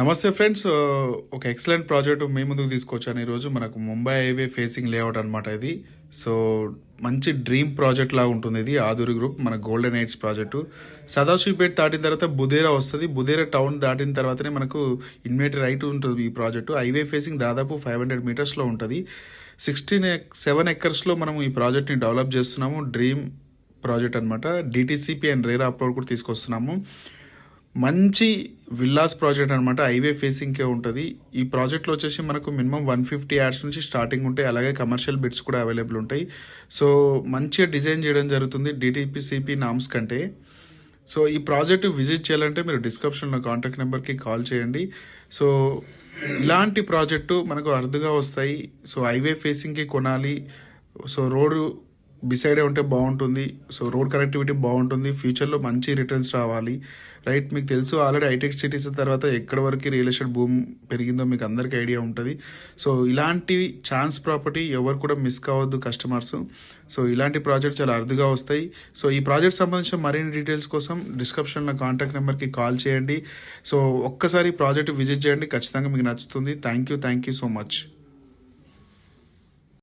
నమస్తే ఫ్రెండ్స్. ఒక excellent project మీ ముందుకు తీసుకొచ్చాను ఈరోజు. మనకు ముంబై హైవే ఫేసింగ్ లేఅవుట్ అనమాట ఇది. సో మంచి డ్రీమ్ ప్రాజెక్ట్ లాగా ఉంటుంది ఇది. ఆదూరి గ్రూప్ మన గోల్డెన్ ఎయిడ్స్ ప్రాజెక్టు. సదాశివపేట దాటిన తర్వాత బుదేరా వస్తుంది. బుదేరా టౌన్ దాటిన తర్వాతనే మనకు ఇన్వేటర్ రైట్ ఉంటుంది ఈ ప్రాజెక్టు. హైవే ఫేసింగ్ దాదాపు 500 మీటర్స్లో ఉంటుంది. 7 ఎకర్స్లో మనం ఈ ప్రాజెక్ట్ని డెవలప్ చేస్తున్నాము. డ్రీమ్ ప్రాజెక్ట్ అనమాట. డిటిసిపి అండ్ రేరా అప్లోడ్ కూడా తీసుకొస్తున్నాము. మంచి విల్లాస్ ప్రాజెక్ట్ అనమాట. హైవే ఫేసింగ్కే ఉంటుంది. ఈ ప్రాజెక్ట్లో వచ్చేసి మనకు మినిమం 150 యాడ్స్ నుంచి స్టార్టింగ్ ఉంటాయి. అలాగే కమర్షియల్ బిట్స్ కూడా అవైలబుల్ ఉంటాయి. సో మంచిగా డిజైన్ చేయడం జరుగుతుంది డిటిసిపి నామ్స్ కంటే. సో ఈ ప్రాజెక్ట్ విజిట్ చేయాలంటే మీరు డిస్క్రిప్షన్లో కాంటాక్ట్ నెంబర్కి కాల్ చేయండి. సో ఇలాంటి ప్రాజెక్టు మనకు అరుదుగా వస్తాయి. సో హైవే ఫేసింగ్కి కొనాలి. సో రోడ్డు బిసైడే ఉంటే బాగుంటుంది. సో రోడ్ కనెక్టివిటీ బాగుంటుంది. ఫ్యూచర్లో మంచి రిటర్న్స్ రావాలి. రైట్, మీకు తెలుసు ఆల్రెడీ హైటెక్ సిటీస్ తర్వాత ఎక్కడి వరకు రియల్ ఎస్టేట్ భూమి పెరిగిందో మీకు అందరికీ ఐడియా ఉంటుంది. సో ఇలాంటి ఛాన్స్ ప్రాపర్టీ ఎవరు కూడా మిస్ కావద్దు కస్టమర్స్. సో ఇలాంటి ప్రాజెక్ట్ చాలా అరుదుగా వస్తాయి. సో ఈ ప్రాజెక్ట్ సంబంధించిన మరిన్ని డీటెయిల్స్ కోసం డిస్క్రిప్షన్లో కాంటాక్ట్ నెంబర్కి కాల్ చేయండి. సో ఒక్కసారి ప్రాజెక్ట్ విజిట్ చేయండి, ఖచ్చితంగా మీకు నచ్చుతుంది. Thank you so much.